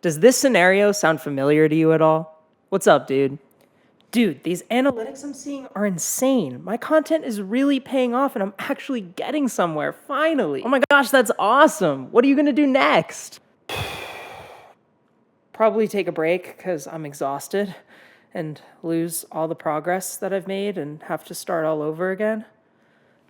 Does this scenario sound familiar to you at all? What's up, dude? Dude, these analytics I'm seeing are insane. My content is really paying off and I'm actually getting somewhere, finally. Oh my gosh, that's awesome. What are you gonna do next? Probably take a break because I'm exhausted and lose all the progress that I've made and have to start all over again.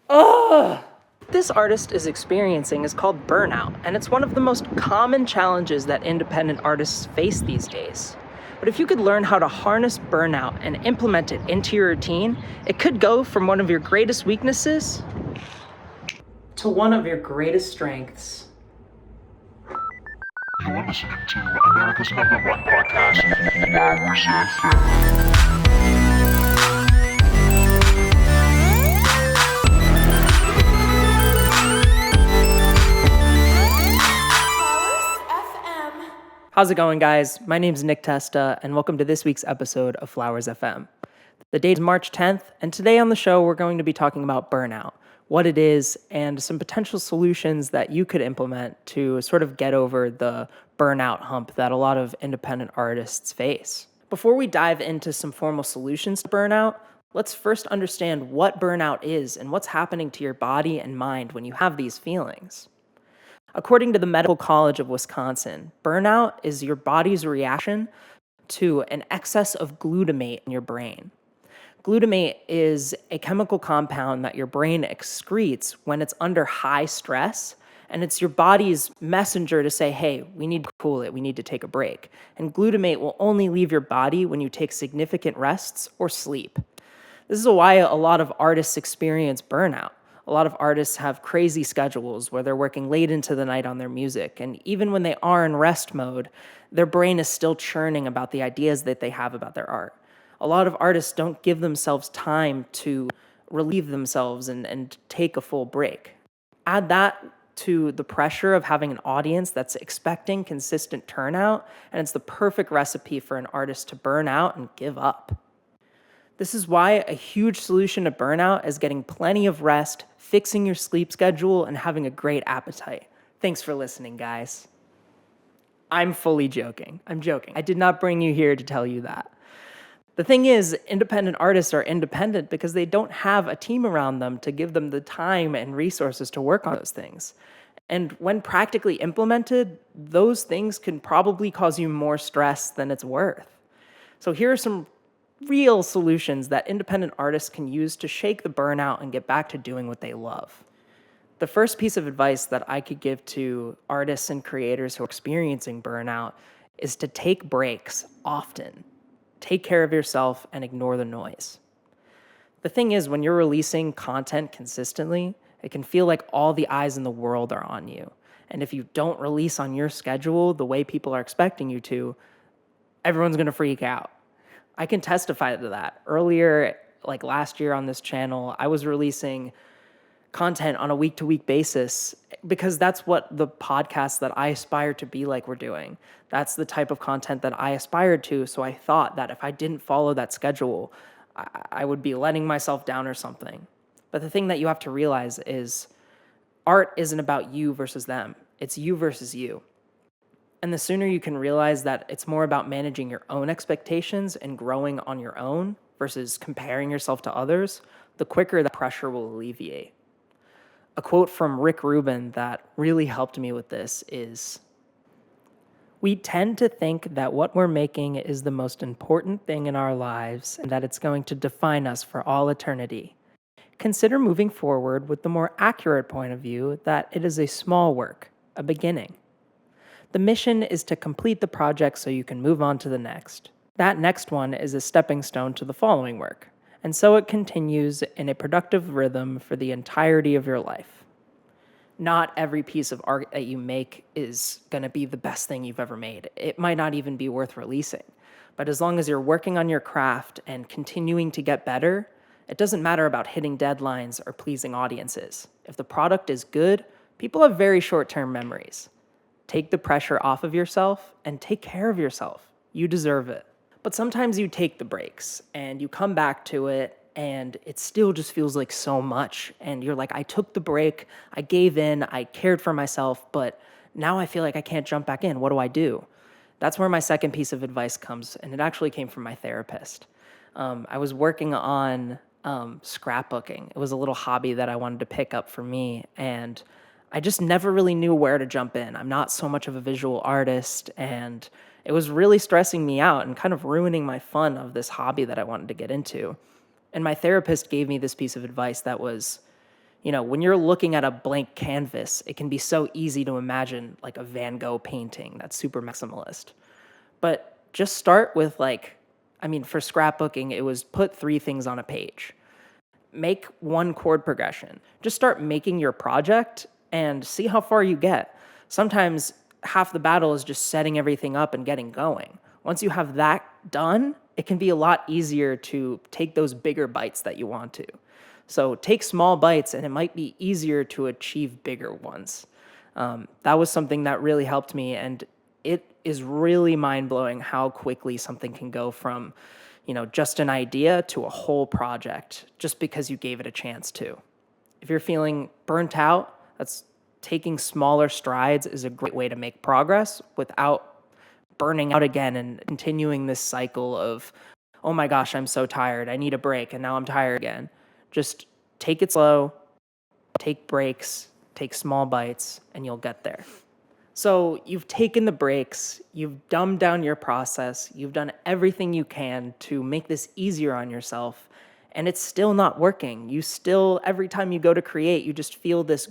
Ugh! This artist is experiencing is called burnout, and it's one of the most common challenges that independent artists face these days. But if you could learn how to harness burnout and implement it into your routine, it could go from one of your greatest weaknesses to one of your greatest strengths. You're listening to America's #1 podcast, Flowerz FM. How's it going, guys? My name's Nick Testa, and welcome to this week's episode of Flowerz FM. The date is March 10th, and today on the show, we're going to be talking about burnout, what it is, and some potential solutions that you could implement to sort of get over the burnout hump that a lot of independent artists face. Before we dive into some formal solutions to burnout, let's first understand what burnout is and what's happening to your body and mind when you have these feelings. According to the Medical College of Wisconsin, burnout is your body's reaction to an excess of glutamate in your brain. Glutamate is a chemical compound that your brain excretes when it's under high stress, and it's your body's messenger to say, hey, we need to cool it, we need to take a break. And glutamate will only leave your body when you take significant rests or sleep. This is why a lot of artists experience burnout. A lot of artists have crazy schedules where they're working late into the night on their music, and even when they are in rest mode, their brain is still churning about the ideas that they have about their art. A lot of artists don't give themselves time to relieve themselves and take a full break. Add that to the pressure of having an audience that's expecting consistent turnout, and it's the perfect recipe for an artist to burn out and give up. This is why a huge solution to burnout is getting plenty of rest, fixing your sleep schedule, and having a great appetite. Thanks for listening, guys. I'm fully joking. I'm joking. I did not bring you here to tell you that. The thing is, independent artists are independent because they don't have a team around them to give them the time and resources to work on those things. And when practically implemented, those things can probably cause you more stress than it's worth. So here are some real solutions that independent artists can use to shake the burnout and get back to doing what they love. The first piece of advice that I could give to artists and creators who are experiencing burnout is to take breaks often. Take care of yourself and ignore the noise. The thing is, when you're releasing content consistently, it can feel like all the eyes in the world are on you. And if you don't release on your schedule the way people are expecting you to, everyone's going to freak out. I can testify to that. Earlier, like last year on this channel, I was releasing content on a week-to-week basis because that's what the podcasts that I aspire to be like were doing. That's the type of content that I aspired to, so I thought that if I didn't follow that schedule, I would be letting myself down or something. But the thing that you have to realize is art isn't about you versus them. It's you versus you. And the sooner you can realize that it's more about managing your own expectations and growing on your own versus comparing yourself to others, the quicker the pressure will alleviate. A quote from Rick Rubin that really helped me with this is, "We tend to think that what we're making is the most important thing in our lives and that it's going to define us for all eternity. Consider moving forward with the more accurate point of view that it is a small work, a beginning. The mission is to complete the project so you can move on to the next. That next one is a stepping stone to the following work, and so it continues in a productive rhythm for the entirety of your life. Not every piece of art that you make is going to be the best thing you've ever made. It might not even be worth releasing. But as long as you're working on your craft and continuing to get better, it doesn't matter about hitting deadlines or pleasing audiences. If the product is good, people have very short-term memories. Take the pressure off of yourself and take care of yourself. You deserve it. But sometimes you take the breaks and you come back to it and it still just feels like so much. And you're like, I took the break, I gave in, I cared for myself, but now I feel like I can't jump back in. What do I do? That's where my second piece of advice comes, and it actually came from my therapist. I was working on scrapbooking. It was a little hobby that I wanted to pick up for me, and I just never really knew where to jump in. I'm not so much of a visual artist, and it was really stressing me out and kind of ruining my fun of this hobby that I wanted to get into. And my therapist gave me this piece of advice that was, when you're looking at a blank canvas, it can be so easy to imagine like a Van Gogh painting that's super maximalist. But just start with for scrapbooking, it was put 3 things on a page. Make 1 chord progression. Just start making your project and see how far you get. Sometimes half the battle is just setting everything up and getting going. Once you have that done, it can be a lot easier to take those bigger bites that you want to. So take small bites, and it might be easier to achieve bigger ones. That was something that really helped me, and it is really mind-blowing how quickly something can go from, just an idea to a whole project just because you gave it a chance to. If you're feeling burnt out, that's taking smaller strides is a great way to make progress without burning out again and continuing this cycle of, oh my gosh, I'm so tired, I need a break, and now I'm tired again. Just take it slow, take breaks, take small bites, and you'll get there. So you've taken the breaks, you've dumbed down your process, you've done everything you can to make this easier on yourself, and it's still not working. Every time you go to create, you just feel this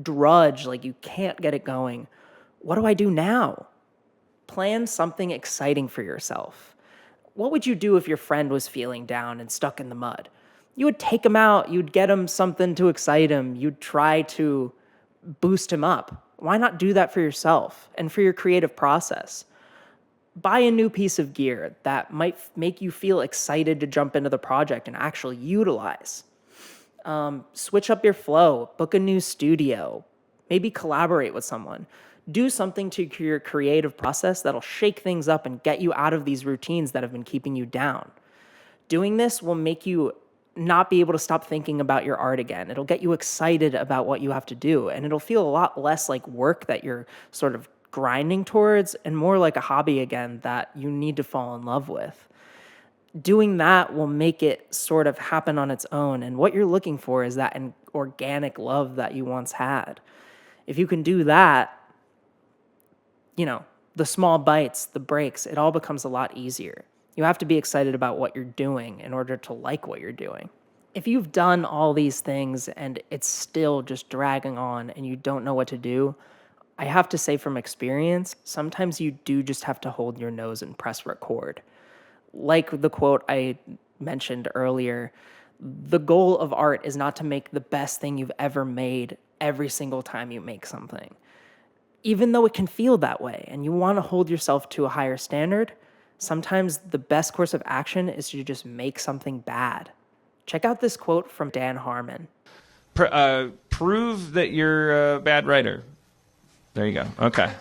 drudge, like you can't get it going. What do I do now? Plan something exciting for yourself. What would you do if your friend was feeling down and stuck in the mud? You would take him out, you'd get him something to excite him, you'd try to boost him up. Why not do that for yourself and for your creative process? Buy a new piece of gear that might make you feel excited to jump into the project and actually utilize. Switch up your flow, book a new studio, maybe collaborate with someone. Do something to your creative process that'll shake things up and get you out of these routines that have been keeping you down. Doing this will make you not be able to stop thinking about your art again. It'll get you excited about what you have to do, and it'll feel a lot less like work that you're sort of grinding towards and more like a hobby again that you need to fall in love with. Doing that will make it sort of happen on its own, and what you're looking for is that an organic love that you once had. If you can do that, the small bites, the breaks, it all becomes a lot easier. You have to be excited about what you're doing in order to like what you're doing. If you've done all these things and it's still just dragging on and you don't know what to do, I have to say from experience, sometimes you do just have to hold your nose and press record. Like the quote I mentioned earlier, the goal of art is not to make the best thing you've ever made every single time you make something. Even though it can feel that way and you want to hold yourself to a higher standard, sometimes the best course of action is to just make something bad. Check out this quote from Dan Harmon. Prove that you're a bad writer. There you go. Okay.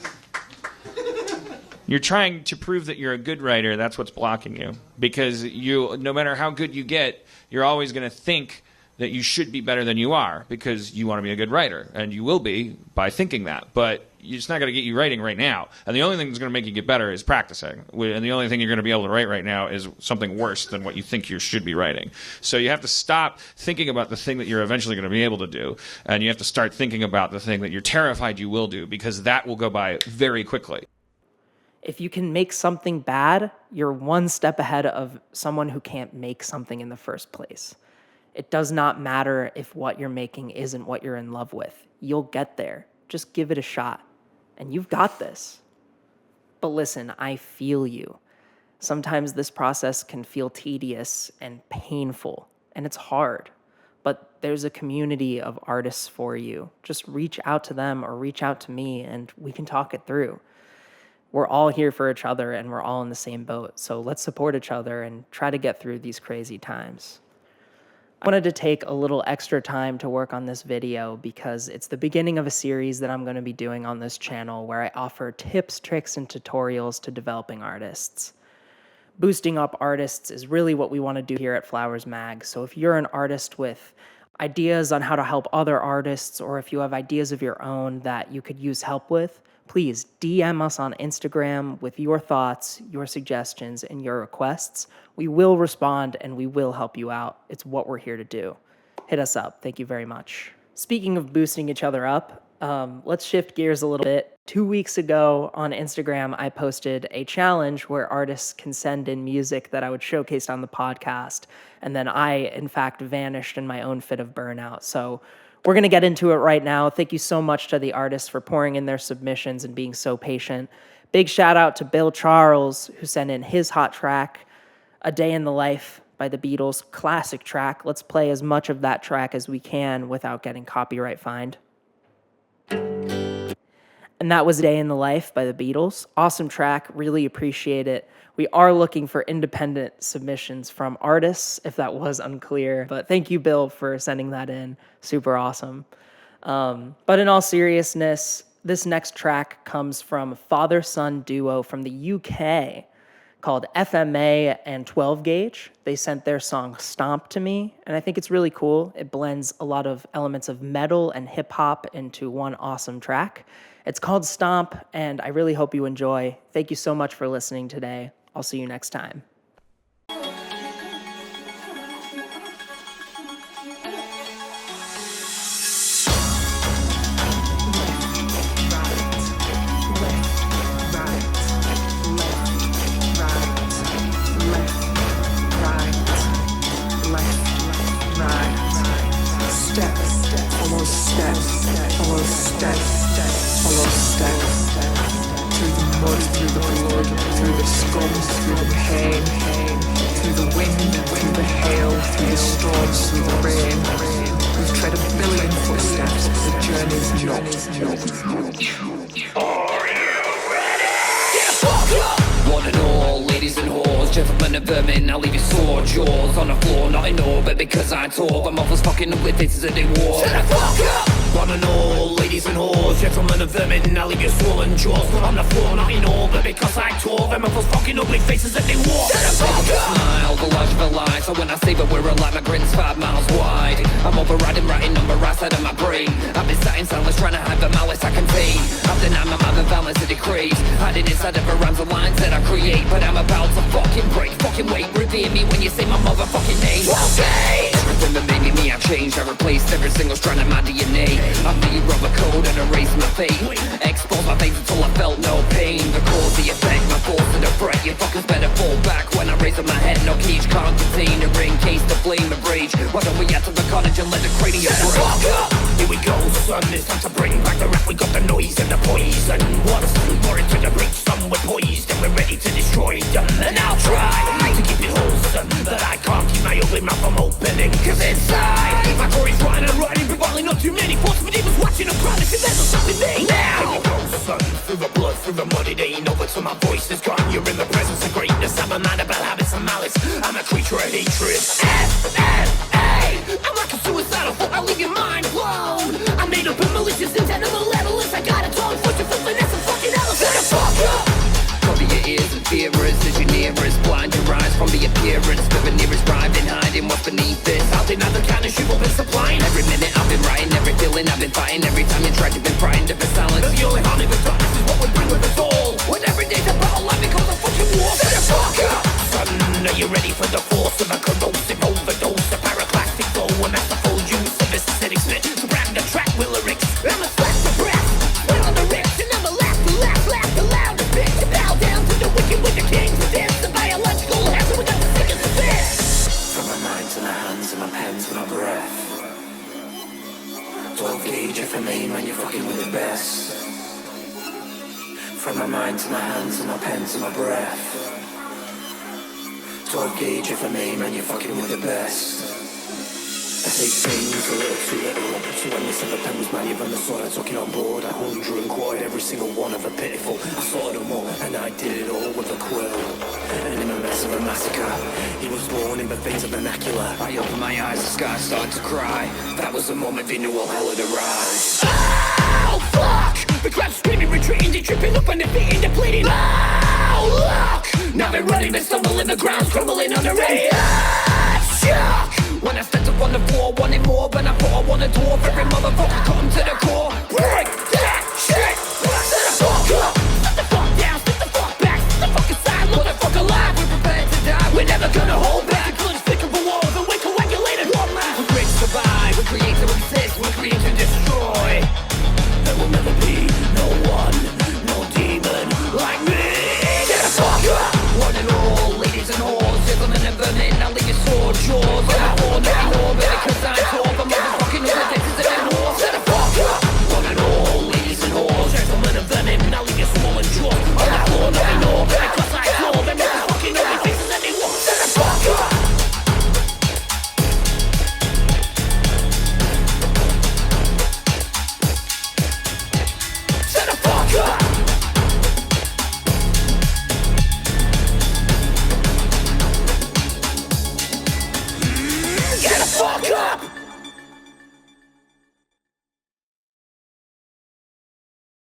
You're trying to prove that you're a good writer. That's what's blocking you. Because no matter how good you get, you're always going to think that you should be better than you are because you want to be a good writer. And you will be by thinking that. But it's not going to get you writing right now. And the only thing that's going to make you get better is practicing. And the only thing you're going to be able to write right now is something worse than what you think you should be writing. So you have to stop thinking about the thing that you're eventually going to be able to do. And you have to start thinking about the thing that you're terrified you will do, because that will go by very quickly. If you can make something bad, you're one step ahead of someone who can't make something in the first place. It does not matter if what you're making isn't what you're in love with. You'll get there. Just give it a shot. And you've got this. But listen, I feel you. Sometimes this process can feel tedious and painful, and it's hard. But there's a community of artists for you. Just reach out to them or reach out to me, and we can talk it through. We're all here for each other, and we're all in the same boat. So let's support each other and try to get through these crazy times. I wanted to take a little extra time to work on this video because it's the beginning of a series that I'm going to be doing on this channel where I offer tips, tricks, and tutorials to developing artists. Boosting up artists is really what we want to do here at Flowerz Mag. So if you're an artist with ideas on how to help other artists, or if you have ideas of your own that you could use help with, please DM us on Instagram with your thoughts, your suggestions, and your requests. We will respond and we will help you out. It's what we're here to do. Hit us up. Thank you very much. Speaking of boosting each other up, let's shift gears a little bit. 2 weeks ago on Instagram, I posted a challenge where artists can send in music that I would showcase on the podcast. And then I, in fact, vanished in my own fit of burnout. So we're going to get into it right now. Thank you so much to the artists for pouring in their submissions and being so patient. Big shout out to Bill Charles, who sent in his hot track, A Day in the Life by the Beatles. Classic track. Let's play as much of that track as we can without getting copyright fined. And that was Day in the Life by the Beatles. Awesome track. Really appreciate it. We are looking for independent submissions from artists, if that was unclear. But thank you, Bill, for sending that in. Super awesome. But in all seriousness, this next track comes from father-son duo from the UK called FMA and 12 Gauge. They sent their song Stomp to me, and I think it's really cool. It blends a lot of elements of metal and hip-hop into one awesome track. It's called Stomp, and I really hope you enjoy. Thank you so much for listening today. I'll see you next time. Through the mud, through the blood, through the scum, through the pain, through the wind, through the hail, through the storms, through the rain. We've tread a billion footsteps. The journey's not. Are you ready? Get fucked up! One and all, ladies and whores, gentlemen and vermin, I'll leave you sore jaws on the floor, not in orbit because I tore them off as fucking ugly faces that they wore. Shut the fuck up! One and all, ladies and whores, gentlemen and vermin, I'll leave you swollen jaws on the floor, not in orbit because I tore them off as fucking ugly faces that they wore. Shut the fuck up! Smile, the large of a lie, so when I say that we're alive, my grin's 5 miles wide. I'm overriding, writing on the right side of my brain. I've been sat in silence trying to hide the malice I contain. I've denied my mind the balance that it craves, hiding inside of the rhymes and lines that I create. But I'm about to fucking break, fucking wait, revere me when you say my motherfucking name. Okay! Everything that made me I changed, I replaced every single strand of my DNA. I'm the rubber code and erase my fate. Expose my veins until I felt no pain. The cause, the effect, my force and the threat. You fuckers better fall back when I raise up my head. No cage can't contain a ring, case the flame of rage. Why don't we add to the carnage and let the cranium break? Here we go, son, it's time to bring back the rap. We got the noise and the poison. What's more into the breach, some we're poised and we're ready to destroy them. And I'll try to keep it wholesome, but I can't keep my ugly mouth from opening. Cause inside, my core is running and running, providing not too many forces, but he was watching and crying. If there's something me now. Here we go, son, through the blood, through the mud, it ain't over till my voice is gone. You're in the presence of greatness. I'm a man about habits and malice. I'm a creature of hatred. I'm like a suicidal thought, I'll leave your mind blown. I'm made up of malicious intent and malevolence. I got a tongue for your filthiness and fucking Alice. Shut the fuck up! Cover your ears and fear us as you near us. Blind your eyes from the appearance. Living near us, driving, hiding what's beneath this. I'll deny the kind of shit we've been supplying. Every minute I've been writing, every feeling I've been fighting. Every time you tried, you've been frightened of the silence. But the only harmony with darkness is what we bring with us all. When every day's a battle, life becomes a fucking war. Shut the fuck up! Son, are you ready for the force of a corrosive overdose? A pyroclastic flow, a masterful use of this acidic spit. To brand the track with lyrics. I'm a slash the breath, spit on the rips. And I'm a laugh the loudest bitch. To bow down to the wicked with the kings of this. The biological hazard, we got the sickest of this. From my mind to my hands and my pen to my breath. 12 gauge FMA, man, you're fucking with the best. From my mind to my hands and my pen to my breath. 12 gauge FMA, man, you're fucking with the best. I say things a little too little, so when this ever pen was man, you've understood. I took it on board, 100 and quartered every single one of a pitiful. I sorted them all, and I did it all with a quill. And in a mess of a massacre, he was born in the things of vernacular. I opened my eyes, the sky started to cry. That was the moment they knew all hell had arrived. Oh, fuck! The crowd screaming, retreating, they tripping up and defeating, depleting. Oh, look! Now they're running, they're stumbling, the ground's crumbling under it. Shock! When I stepped up on the floor, wanted more, but I thought I wanted to. Every motherfucker come to the core. Break that shit! To the floor! fuck up.